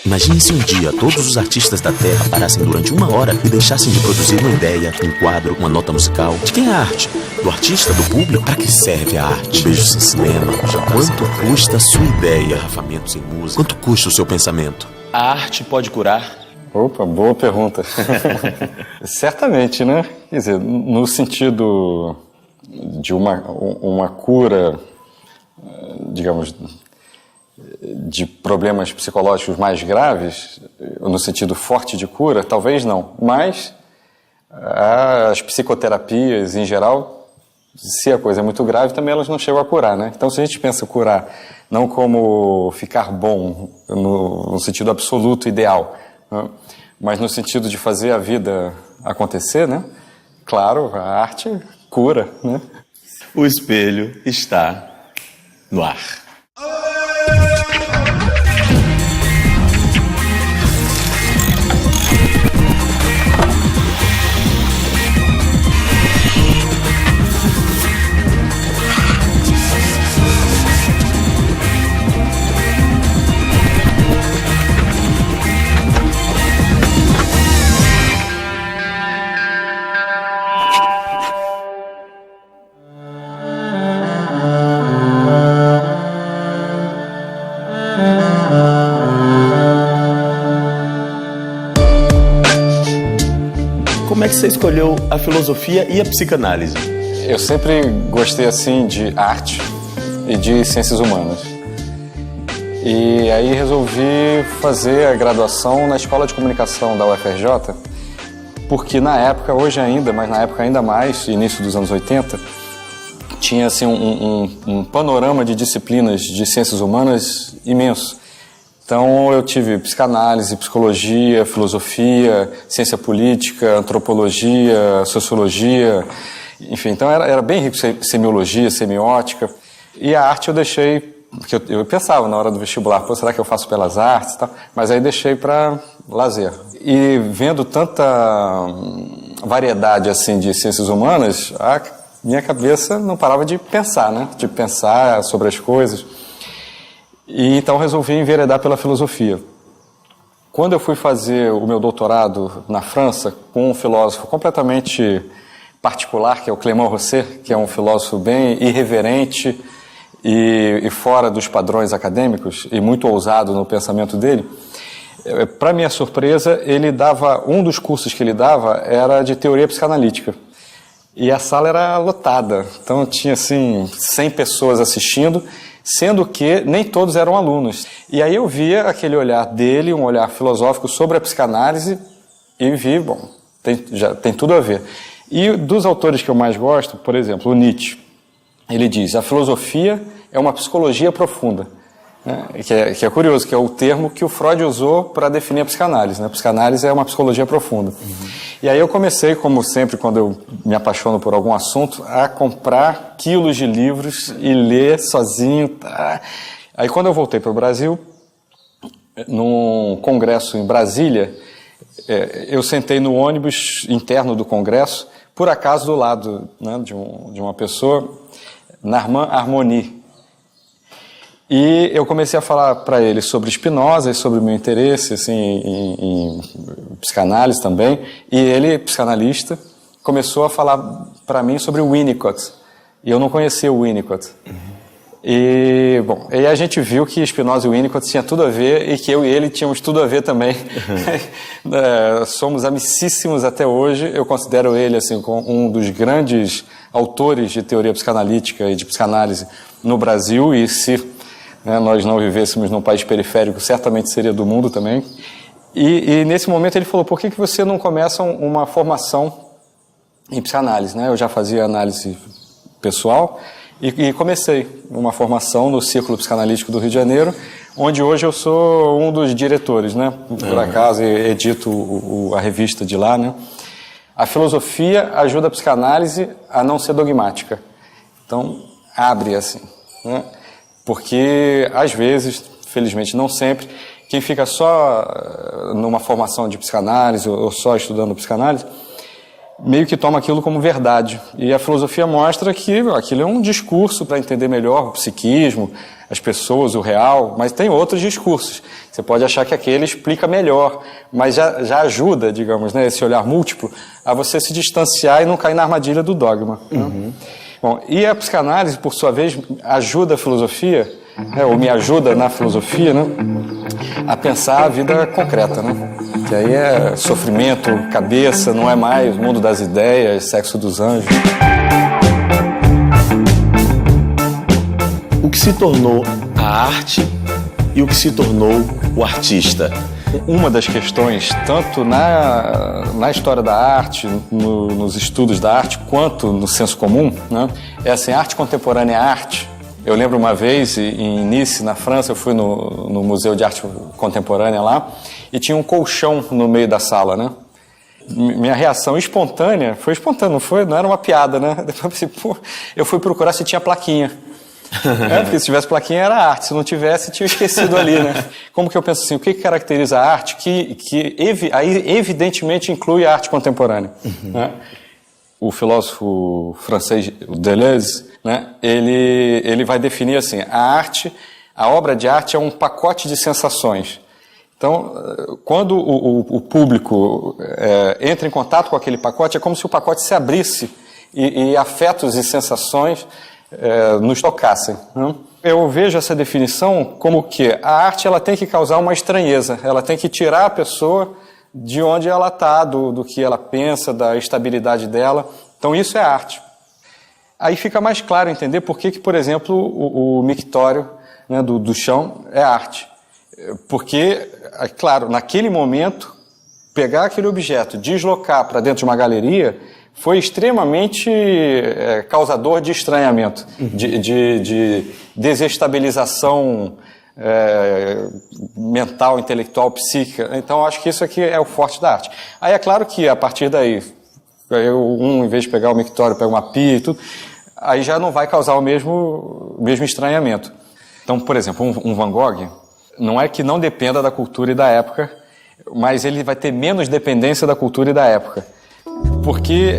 Imagine se um dia todos os artistas da Terra parassem durante 1 hora e deixassem de produzir uma ideia, um quadro, uma nota musical. De quem é a arte? Do artista, do público? Para que serve a arte? Um beijo sem cinema. Quanto custa a sua ideia? Engarrafamento sem música. Quanto custa o seu pensamento? A arte pode curar? Opa, boa pergunta. Certamente, né? Quer dizer, no sentido de uma cura, digamos, de problemas psicológicos mais graves, no sentido forte de cura, talvez não. Mas as psicoterapias, em geral, se a coisa é muito grave, também elas não chegam a curar, né? Então, se a gente pensa curar não como ficar bom, no sentido absoluto, ideal, né? Mas no sentido de fazer a vida acontecer, né? Claro, a arte cura, né? O espelho está no ar. Como é que você escolheu a filosofia e a psicanálise? Eu sempre gostei, assim, de arte e de ciências humanas. E aí resolvi fazer a graduação na Escola de Comunicação da UFRJ, porque na época, hoje ainda, mas na época ainda mais, início dos anos 80, tinha assim, um panorama de disciplinas de ciências humanas imenso. Então eu tive psicanálise, psicologia, filosofia, ciência política, antropologia, sociologia, enfim, então era bem rico, semiologia, semiótica. E a arte eu deixei, porque eu pensava na hora do vestibular, pô, será que eu faço belas artes e tal? Mas aí deixei para lazer. E vendo tanta variedade assim de ciências humanas, a minha cabeça não parava de pensar, né? De pensar sobre as coisas. E então resolvi enveredar pela filosofia. Quando eu fui fazer o meu doutorado na França com um filósofo completamente particular, que é o Clément Rosset, que é um filósofo bem irreverente e fora dos padrões acadêmicos e muito ousado no pensamento dele, para minha surpresa, um dos cursos que ele dava era de teoria psicanalítica. E a sala era lotada, então tinha assim 100 pessoas assistindo, sendo que nem todos eram alunos. E aí eu via aquele olhar dele, um olhar filosófico sobre a psicanálise, e vi, bom, tem tudo a ver. E dos autores que eu mais gosto, por exemplo, o Nietzsche, ele diz: a filosofia é uma psicologia profunda. Que é curioso, que é o termo que o Freud usou para definir a psicanálise, né? A psicanálise é uma psicologia profunda. Uhum. E aí eu comecei, como sempre, quando eu me apaixono por algum assunto, a comprar quilos de livros e ler sozinho. Tá? Aí quando eu voltei para o Brasil, num congresso em Brasília, eu sentei no ônibus interno do congresso, por acaso do lado, né, de uma pessoa, Narman Harmony. E eu comecei a falar para ele sobre Spinoza e sobre o meu interesse assim, em psicanálise também. E ele, psicanalista, começou a falar para mim sobre o Winnicott. E eu não conhecia o Winnicott. Uhum. E, bom, aí a gente viu que Spinoza e Winnicott tinham tudo a ver e que eu e ele tínhamos tudo a ver também. Uhum. Somos amicíssimos até hoje. Eu considero ele assim, como um dos grandes autores de teoria psicanalítica e de psicanálise no Brasil. E se nós não vivêssemos num país periférico, certamente seria do mundo também. E nesse momento ele falou: por que você não começa uma formação em psicanálise? Né? Eu já fazia análise pessoal e comecei uma formação no Círculo Psicanalítico do Rio de Janeiro, onde hoje eu sou um dos diretores, né? Por acaso edito a revista de lá. Né? A filosofia ajuda a psicanálise a não ser dogmática. Então, abre assim, né? Porque, às vezes, felizmente não sempre, quem fica só numa formação de psicanálise ou só estudando psicanálise, meio que toma aquilo como verdade. E a filosofia mostra que aquilo é um discurso para entender melhor o psiquismo, as pessoas, o real, mas tem outros discursos. Você pode achar que aquele explica melhor, mas já ajuda, digamos, né, esse olhar múltiplo, a você se distanciar e não cair na armadilha do dogma. Né? Bom, e a psicanálise, por sua vez, ajuda a filosofia, ou me ajuda na filosofia, né, a pensar a vida concreta, né? Que aí é sofrimento, cabeça, não é mais mundo das ideias, sexo dos anjos. O que se tornou a arte e o que se tornou o artista? Uma das questões, tanto na história da arte, nos estudos da arte, quanto no senso comum, né, é assim, arte contemporânea é arte. Eu lembro uma vez, em Nice, na França, eu fui no Museu de Arte Contemporânea lá, e tinha um colchão no meio da sala, né? Minha reação espontânea, foi espontânea, não era uma piada, né? Depois eu pensei, pô, eu fui procurar se tinha plaquinha. Porque se tivesse plaquinha era arte, se não tivesse, tinha esquecido ali, né? Como que eu penso assim, o que caracteriza a arte aí evidentemente inclui a arte contemporânea, né? O filósofo francês Deleuze, né, ele vai definir assim, a obra de arte é um pacote de sensações. Então, quando o público entra em contato com aquele pacote, é como se o pacote se abrisse e afetos e sensações nos tocassem. Né? Eu vejo essa definição como que a arte ela tem que causar uma estranheza, ela tem que tirar a pessoa de onde ela está, do que ela pensa, da estabilidade dela. Então isso é arte. Aí fica mais claro entender por que, por exemplo, o mictório, né, do chão é arte. Porque, claro, naquele momento, pegar aquele objeto, deslocar para dentro de uma galeria, foi extremamente causador de estranhamento, de desestabilização mental, intelectual, psíquica. Então, acho que isso aqui é o forte da arte. Aí é claro que, a partir daí, em vez de pegar o mictório, pega uma pia e tudo, aí já não vai causar o mesmo estranhamento. Então, por exemplo, um Van Gogh, não é que não dependa da cultura e da época, mas ele vai ter menos dependência da cultura e da época. Porque,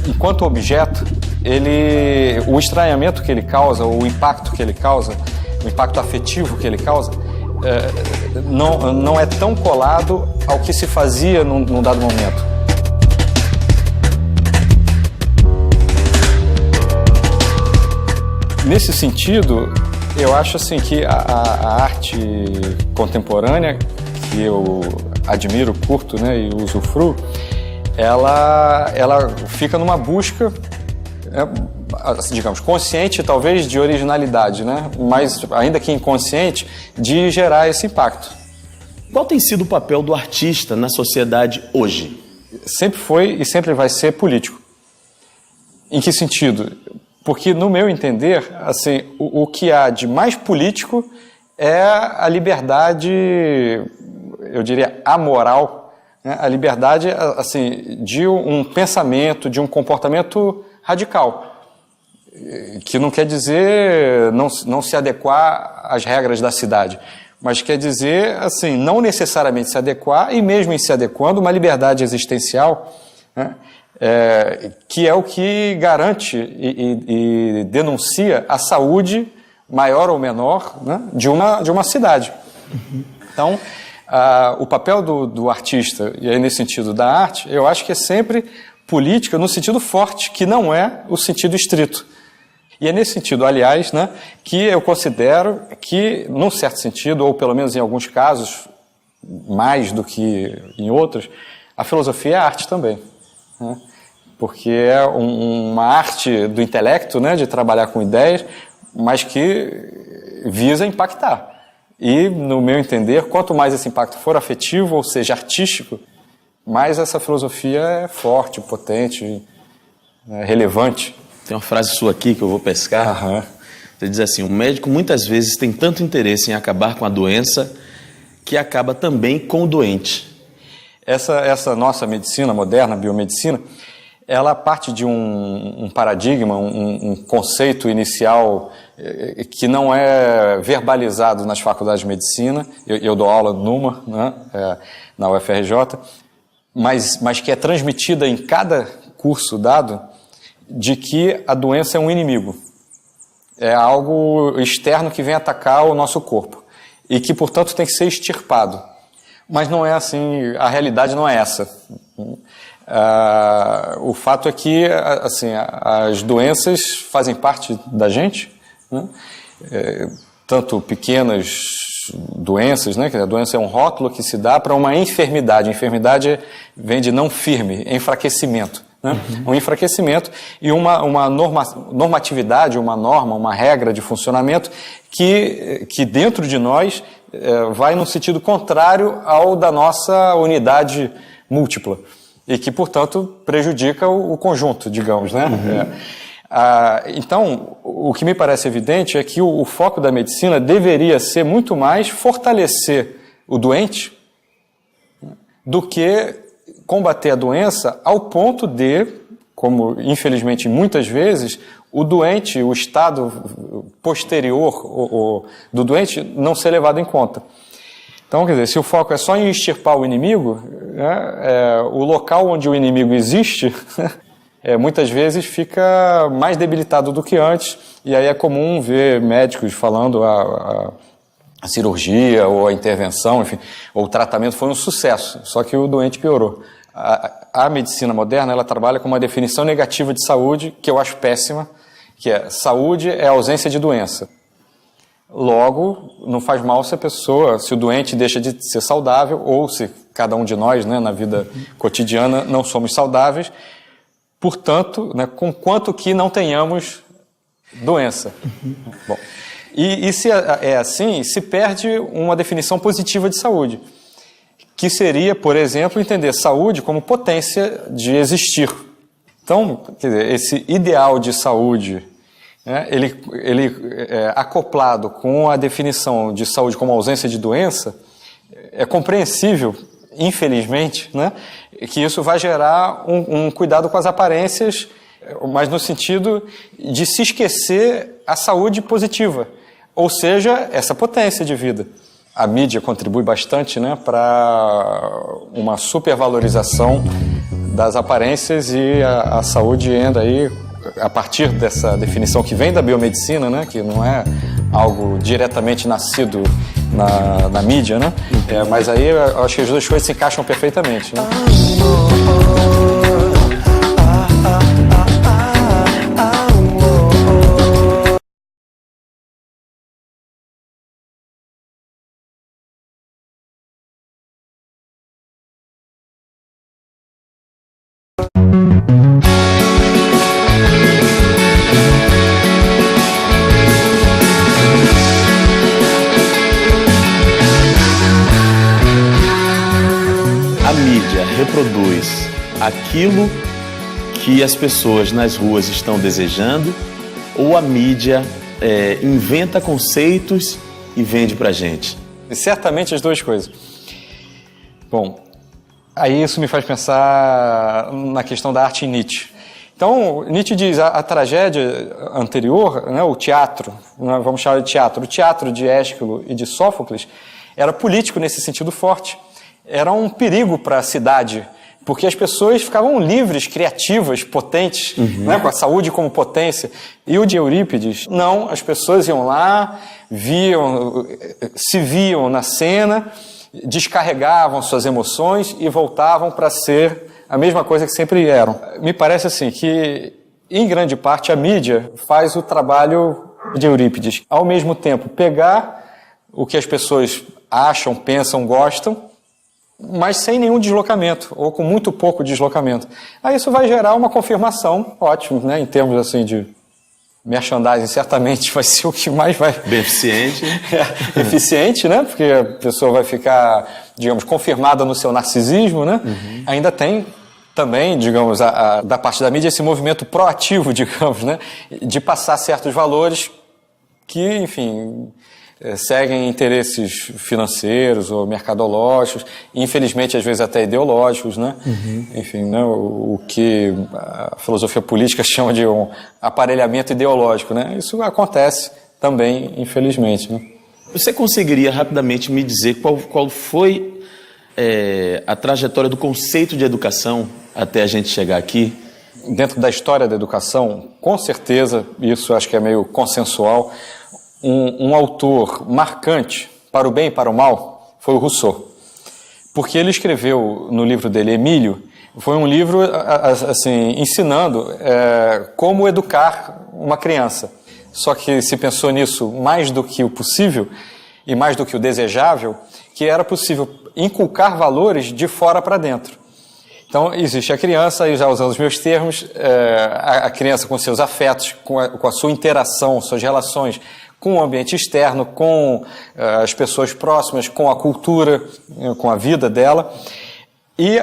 enquanto objeto, o estranhamento que ele causa, o impacto que ele causa, o impacto afetivo que ele causa, não é tão colado ao que se fazia num dado momento. Nesse sentido, eu acho assim que a arte contemporânea, que eu admiro, curto, né, e usufruo, ela fica numa busca, digamos, consciente talvez de originalidade, né? Mas ainda que inconsciente, de gerar esse impacto. Qual tem sido o papel do artista na sociedade hoje? Sempre foi e sempre vai ser político. Em que sentido? Porque, no meu entender, assim, o que há de mais político é a liberdade, eu diria, amoral, né? A liberdade, assim, de um pensamento, de um comportamento radical, que não quer dizer não se adequar às regras da cidade, mas quer dizer, assim, não necessariamente se adequar, e mesmo em se adequando, uma liberdade existencial, né? Que é o que garante e denuncia a saúde, maior ou menor, né, de uma cidade. Então, o papel do artista, e aí nesse sentido da arte, eu acho que é sempre política no sentido forte, que não é o sentido estrito. E é nesse sentido, aliás, né, que eu considero que, num certo sentido, ou pelo menos em alguns casos, mais do que em outros, a filosofia é arte também, né? Porque é uma arte do intelecto, né, de trabalhar com ideias, mas que visa impactar. E, no meu entender, quanto mais esse impacto for afetivo, ou seja, artístico, mais essa filosofia é forte, potente, relevante. Tem uma frase sua aqui que eu vou pescar. Uhum. Você diz assim, o médico muitas vezes tem tanto interesse em acabar com a doença que acaba também com o doente. Essa nossa medicina moderna, biomedicina, ela parte de um paradigma, um conceito inicial que não é verbalizado nas faculdades de medicina. Eu dou aula numa, né, na UFRJ, mas que é transmitida em cada curso dado, de que a doença é um inimigo. é algo externo que vem atacar o nosso corpo e que, portanto, tem que ser extirpado. Mas não é assim, a realidade não é essa. O fato é que assim, as doenças fazem parte da gente, né? Tanto pequenas doenças, né? A doença é um rótulo que se dá para uma enfermidade. A enfermidade vem de não firme, enfraquecimento. Né? Um enfraquecimento e uma normatividade, uma norma, uma regra de funcionamento que dentro de nós vai no sentido contrário ao da nossa unidade múltipla e que, portanto, prejudica o conjunto, digamos, né? Então, o que me parece evidente é que o foco da medicina deveria ser muito mais fortalecer o doente do que combater a doença ao ponto de, como infelizmente muitas vezes, o doente, o estado posterior do doente não ser levado em conta. Então, quer dizer, se o foco é só em extirpar o inimigo, né, o local onde o inimigo existe, muitas vezes fica mais debilitado do que antes, e aí é comum ver médicos falando a cirurgia ou a intervenção, enfim, ou o tratamento foi um sucesso, só que o doente piorou. A medicina moderna, ela trabalha com uma definição negativa de saúde, que eu acho péssima, que é saúde é ausência de doença. Logo, não faz mal se o doente deixa de ser saudável, ou se cada um de nós, né, na vida cotidiana, não somos saudáveis, portanto, né, conquanto que não tenhamos doença. Bom, e se é assim, se perde uma definição positiva de saúde, que seria, por exemplo, entender saúde como potência de existir. Então, quer dizer, esse ideal de saúde, né, ele acoplado com a definição de saúde como ausência de doença, é compreensível, infelizmente, né, que isso vai gerar um cuidado com as aparências, mas no sentido de se esquecer a saúde positiva, ou seja, essa potência de vida. A mídia contribui bastante, né, para uma supervalorização das aparências e a saúde entra aí a partir dessa definição que vem da biomedicina, né, que não é algo diretamente nascido na mídia, né, mas aí eu acho que as duas coisas se encaixam perfeitamente, né? Reproduz aquilo que as pessoas nas ruas estão desejando, ou a mídia inventa conceitos e vende pra gente? Certamente as duas coisas. Bom, aí isso me faz pensar na questão da arte em Nietzsche. Então, Nietzsche diz a tragédia anterior, né, o teatro, né, vamos chamar de teatro, o teatro de Ésquilo e de Sófocles era político nesse sentido forte. Era um perigo para a cidade, porque as pessoas ficavam livres, criativas, potentes, né, com a saúde como potência. E o de Eurípides, não, as pessoas iam lá, se viam na cena, descarregavam suas emoções e voltavam para ser a mesma coisa que sempre eram. Me parece assim que, em grande parte, a mídia faz o trabalho de Eurípides. Ao mesmo tempo, pegar o que as pessoas acham, pensam, gostam, mas sem nenhum deslocamento, ou com muito pouco deslocamento. Aí isso vai gerar uma confirmação, ótimo, né? Em termos assim de merchandising, certamente vai ser o que mais vai... Bem eficiente. Eficiente, né? Porque a pessoa vai ficar, digamos, confirmada no seu narcisismo, né? Ainda tem também, digamos, da parte da mídia, esse movimento proativo, digamos, né? De passar certos valores que, enfim... seguem interesses financeiros ou mercadológicos, infelizmente às vezes até ideológicos, né? Enfim, né? O que a filosofia política chama de um aparelhamento ideológico, né? Isso acontece também, infelizmente, né? Você conseguiria rapidamente me dizer qual foi a trajetória do conceito de educação até a gente chegar aqui? dentro da história da educação, com certeza, isso acho que é meio consensual, um autor marcante, para o bem e para o mal, foi o Rousseau. Porque ele escreveu no livro dele, Emílio, foi um livro assim, ensinando como educar uma criança. Só que se pensou nisso mais do que o possível e mais do que o desejável, que era possível inculcar valores de fora para dentro. Então, existe a criança, e já usando os meus termos, a criança com seus afetos, com a sua interação, suas relações com o ambiente externo, com as pessoas próximas, com a cultura, com a vida dela. E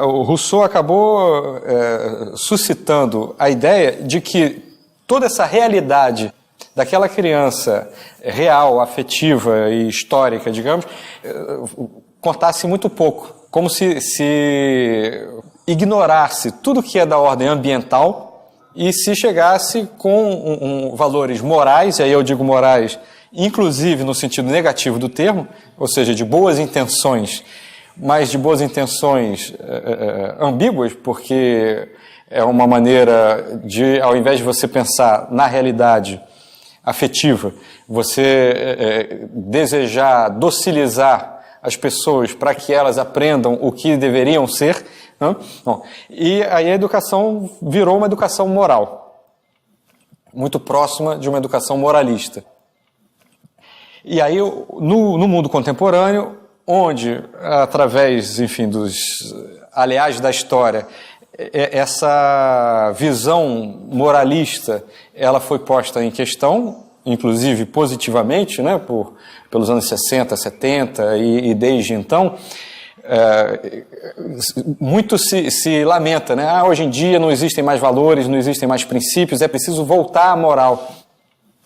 o Rousseau acabou suscitando a ideia de que toda essa realidade daquela criança real, afetiva e histórica, digamos, contasse muito pouco. Como se ignorasse tudo que é da ordem ambiental e se chegasse com valores morais, e aí eu digo morais, inclusive no sentido negativo do termo, ou seja, de boas intenções, mas de boas intenções ambíguas, porque é uma maneira de, ao invés de você pensar na realidade afetiva, você desejar docilizar as pessoas para que elas aprendam o que deveriam ser. Bom, e aí a educação virou uma educação moral, muito próxima de uma educação moralista. E aí, no mundo contemporâneo, onde, através, enfim, dos aliados da história, essa visão moralista, ela foi posta em questão, inclusive positivamente, né, pelos anos 60, 70 e desde então, muito se lamenta, né? Hoje em dia não existem mais valores, não existem mais princípios, é preciso voltar à moral.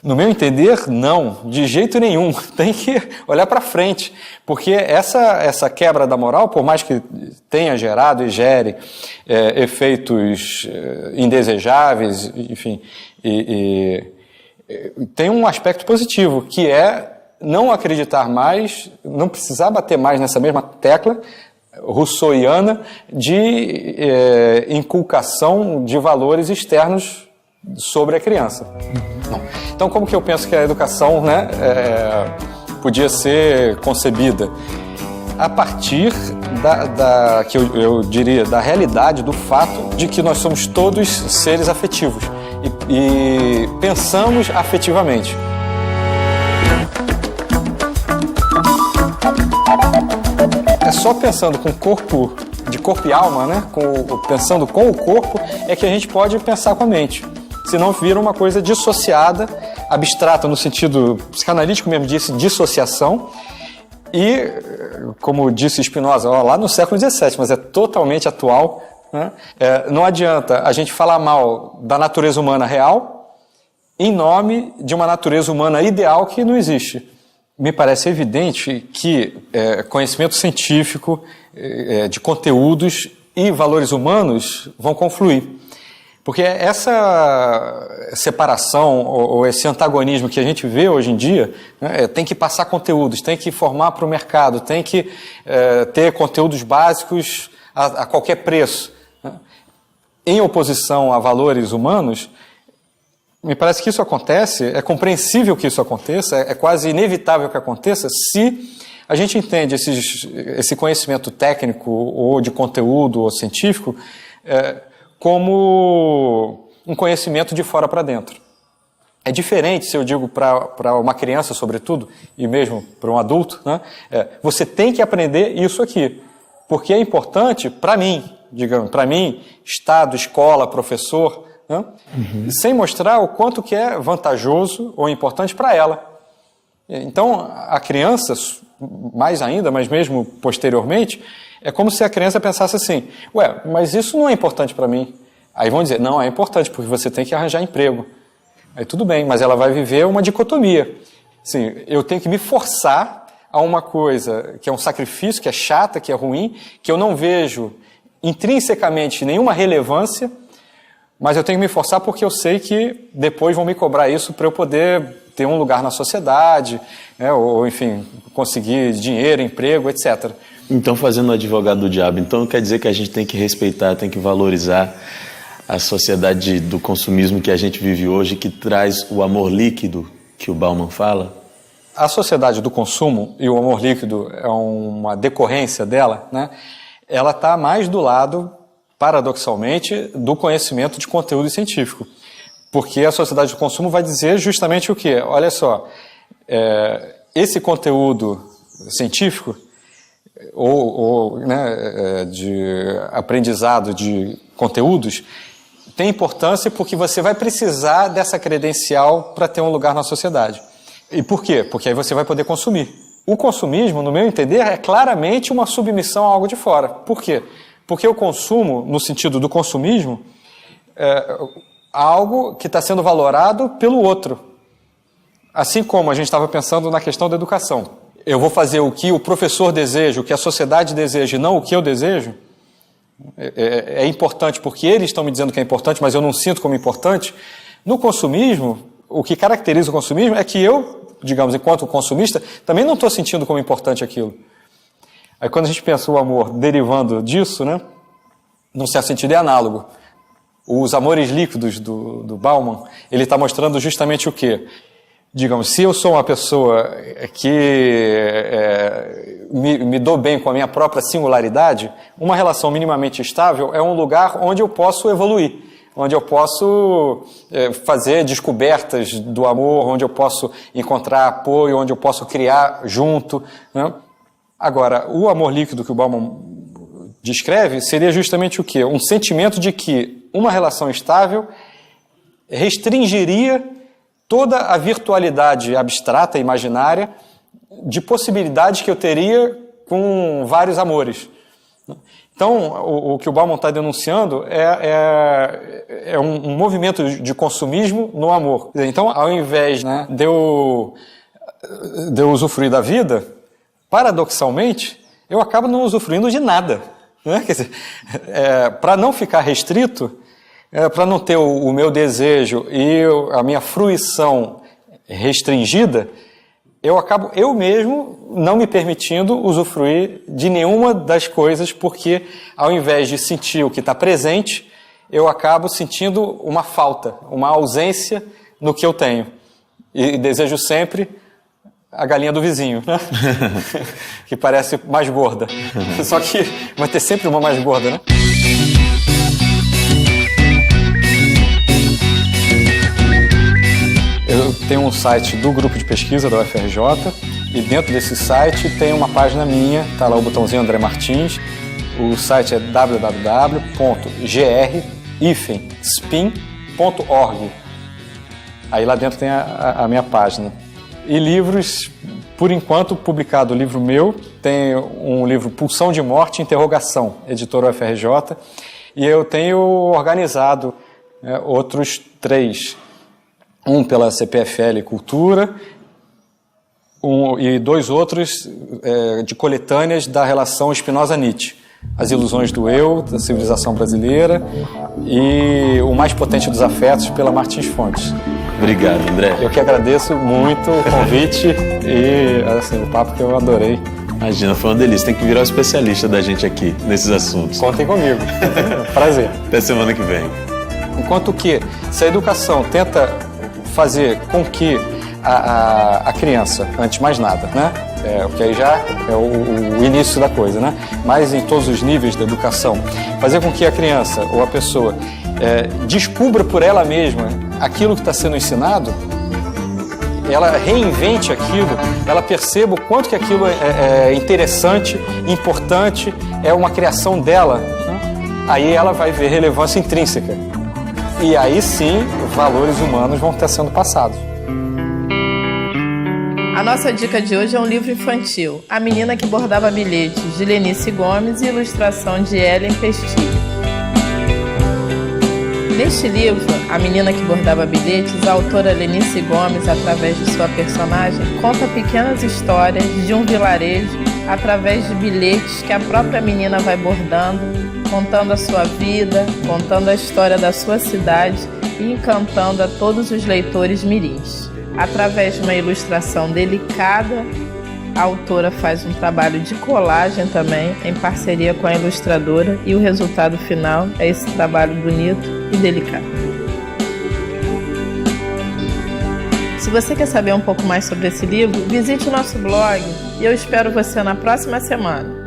No meu entender, não, de jeito nenhum. Tem que olhar para frente, porque essa quebra da moral, por mais que tenha gerado e gere efeitos indesejáveis, enfim, tem um aspecto positivo, que é não acreditar mais, não precisar bater mais nessa mesma tecla rousseauiana de inculcação de valores externos sobre a criança. Então, como que eu penso que a educação, né, podia ser concebida? A partir que eu diria, da realidade, do fato de que nós somos todos seres afetivos e pensamos afetivamente. É só pensando com corpo, de corpo e alma, né? Pensando com o corpo, é que a gente pode pensar com a mente. Senão vira uma coisa dissociada, abstrata no sentido psicanalítico mesmo, disse dissociação. E, como disse Spinoza, lá no século XVII, mas é totalmente atual, né? Não adianta a gente falar mal da natureza humana real em nome de uma natureza humana ideal que não existe. Me parece evidente que conhecimento científico, de conteúdos e valores humanos vão confluir. Porque essa separação ou esse antagonismo que a gente vê hoje em dia, né, tem que passar conteúdos, tem que formar para o mercado, tem que ter conteúdos básicos a qualquer preço, né, em oposição a valores humanos. Me parece que isso acontece, é compreensível que isso aconteça, é quase inevitável que aconteça se a gente entende esse conhecimento técnico ou de conteúdo ou científico como um conhecimento de fora para dentro. É diferente, se eu digo para uma criança, sobretudo, e mesmo para um adulto, né? Você tem que aprender isso aqui, porque é importante para mim, digamos, para mim, Estado, escola, professor, né? Sem mostrar o quanto que é vantajoso ou importante para ela. Então, a criança, mais ainda, mas mesmo posteriormente, é como se a criança pensasse assim, mas isso não é importante para mim. Aí vão dizer, não, é importante, porque você tem que arranjar emprego. Aí tudo bem, mas ela vai viver uma dicotomia. Assim, eu tenho que me forçar a uma coisa que é um sacrifício, que é chata, que é ruim, que eu não vejo intrinsecamente nenhuma relevância, mas eu tenho que me forçar porque eu sei que depois vão me cobrar isso para eu poder ter um lugar na sociedade, né, ou, enfim, conseguir dinheiro, emprego, etc. Então, fazendo o advogado do diabo, então quer dizer que a gente tem que respeitar, tem que valorizar a sociedade do consumismo que a gente vive hoje, que traz o amor líquido que o Bauman fala? A sociedade do consumo, e o amor líquido é uma decorrência dela, né? Ela está mais do lado, paradoxalmente, do conhecimento de conteúdo científico. Porque a sociedade do consumo vai dizer justamente o quê? Olha só, esse conteúdo científico ou de aprendizado de conteúdos tem importância porque você vai precisar dessa credencial para ter um lugar na sociedade. E por quê? Porque aí você vai poder consumir. O consumismo, no meu entender, é claramente uma submissão a algo de fora. Por quê? Porque o consumo, no sentido do consumismo, é algo que está sendo valorado pelo outro. Assim como a gente estava pensando na questão da educação. Eu vou fazer o que o professor deseja, o que a sociedade deseja e não o que eu desejo. É importante porque eles estão me dizendo que é importante, mas eu não sinto como importante. No consumismo, o que caracteriza o consumismo é que eu, digamos, enquanto consumista, também não estou sentindo como importante aquilo. Aí quando a gente pensa o amor derivando disso, né, num certo sentido é análogo. Os amores líquidos do Bauman, ele está mostrando justamente o quê? Digamos, se eu sou uma pessoa que me dou bem com a minha própria singularidade, uma relação minimamente estável é um lugar onde eu posso evoluir, onde eu posso fazer descobertas do amor, onde eu posso encontrar apoio, onde eu posso criar junto, né? Agora, o amor líquido que o Bauman descreve seria justamente o quê? Um sentimento de que uma relação estável restringiria toda a virtualidade abstrata, imaginária, de possibilidades que eu teria com vários amores. Então, o que o Bauman está denunciando é um movimento de consumismo no amor. Então, ao invés, né, de eu usufruir da vida, paradoxalmente, eu acabo não usufruindo de nada. Né? Quer dizer, para não ficar restrito, para não ter o meu desejo e a minha fruição restringida, eu acabo eu mesmo não me permitindo usufruir de nenhuma das coisas, porque ao invés de sentir o que está presente, eu acabo sentindo uma falta, uma ausência no que eu tenho. E desejo sempre a galinha do vizinho, né? Que parece mais gorda. Só que vai ter sempre uma mais gorda, né? Eu tenho um site do grupo de pesquisa da UFRJ e dentro desse site tem uma página minha, está lá o botãozinho André Martins. O site é www.gr-spin.org. Aí lá dentro tem a minha página. E livros, por enquanto, publicado o livro meu, tem um livro Pulsão de Morte, Interrogação, editora UFRJ, e eu tenho organizado outros 3. Um pela CPFL Cultura e 2 outros de coletâneas da relação Spinoza-Nietzsche. As Ilusões do Eu, da Civilização Brasileira e O Mais Potente dos Afetos, pela Martins Fontes. Obrigado, André. Eu que agradeço muito o convite e assim, o papo que eu adorei. Imagina, foi uma delícia. Tem que virar o especialista da gente aqui, nesses assuntos. Contem comigo. Prazer. Até semana que vem. Enquanto que, se a educação tenta fazer com que a criança, antes de mais nada, né? Porque aí já é o início da coisa, né? Mas em todos os níveis da educação, fazer com que a criança ou a pessoa descubra por ela mesma aquilo que está sendo ensinado, ela reinvente aquilo, ela perceba o quanto que aquilo é interessante, importante, é uma criação dela, né? Aí ela vai ver relevância intrínseca. E aí sim, valores humanos vão estar sendo passados. A nossa dica de hoje é um livro infantil, A Menina que Bordava Bilhetes, de Lenice Gomes, e ilustração de Ellen Pestilho. Neste livro, A Menina que Bordava Bilhetes, a autora Lenice Gomes, através de sua personagem, conta pequenas histórias de um vilarejo através de bilhetes que a própria menina vai bordando, contando a sua vida, contando a história da sua cidade e encantando a todos os leitores mirins. Através de uma ilustração delicada A autora faz um trabalho de colagem também, em parceria com a ilustradora, e o resultado final é esse trabalho bonito e delicado. Se você quer saber um pouco mais sobre esse livro, visite o nosso blog e eu espero você na próxima semana.